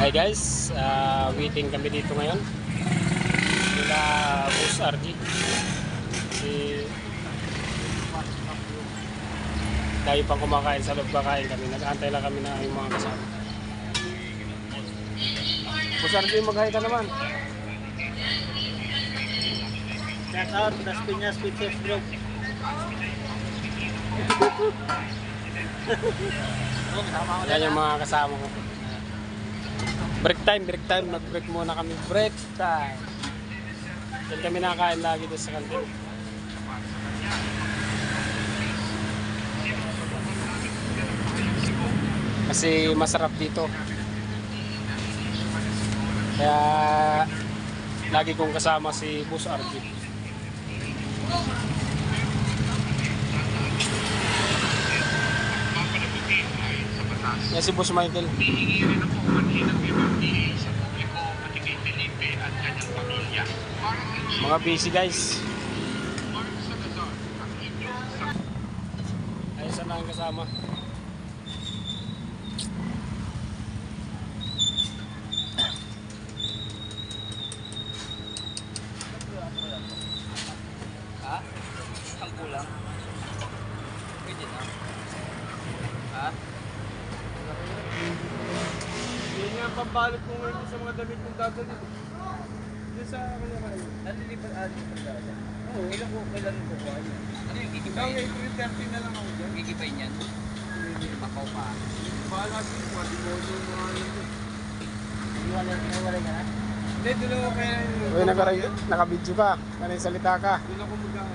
Hi guys, waiting kami dito ngayon nila Boss RG. Tayo pang kumakain sa loob, kakain kami. Nag-aantay lang kami na yung mga kasama. Boss RG, mag-hi ka naman. Shout out to the Piñas Pictures Group. Yan yung mga kasama ko. Break time. Mag-break muna kami. Break time. Yan kami nakakain lagi doon sa kantin. Kasi masarap dito. Kaya lagi kong kasama si Boss RG. Yan si Boss Michael. Mga busy guys. Ayun sana ang kasama. Ha? Ang kulang. Pwede na. Ha? Yan nga pambalot ko ngayon sa mga damit kong dadalhin. Doon sa kanya kayo. Nalilipat dada. Oo. Kailan ko kuha niya? Ano yung Ikaw gigipay? April 30 na lang ako dyan. Gigipay niyan? Makaw pa. Bahala siya, mga demodo mga ano doon. Iwalay ka na? Hindi, doon ako kaya Uy, naka-video ka. Kanay salita ka. doon ako mag-ano.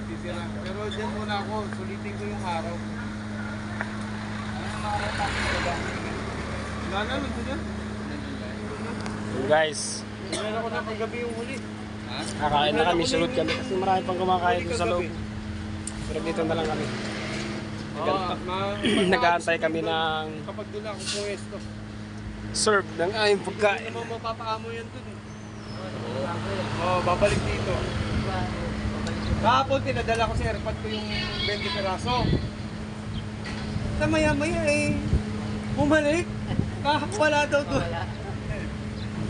Titira. Pero dyan muna ako, sulitin ko yung araw. Ano yung mga retak ko ba? Wala na, nandun yan. Yun guys, Meron ako na paggabi yung huli. Ha? kakain na kami. Sunod kami kasi marami pang kumakain doon sa loob. Pero dito na lang kami. Nag-aantay kami ng Kapag doon ako pwesto. serve ng aming pagkain. Hindi mo mapapaamo yan doon eh. Oo, babalik dito. Kahapon, tinadala ko sa airpot ko yung 20 peraso. Na maya-maya eh, bumalik. Wala daw doon.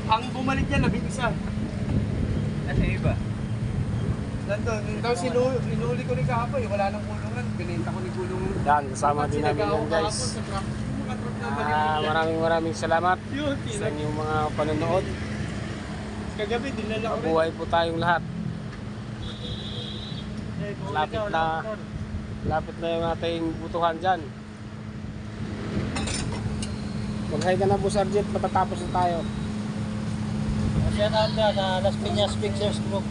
Ang bumalik niya, 11. Ano yung iba? Nandun. Tapos inuli ko rin kahapon eh, wala nang kulungan. Binenta ko ni kulungan. Yan, kasama din namin yan guys. Maraming salamat Yun, sa inyong mga panonood. kagabi, dinala ko rin. Mabuhay po tayong lahat. Lapit na yung ating butuhan dyan. Mag-hi ka na Boss RG, matatapos na tayo. Shout out sa Las Piñas Pictures Group.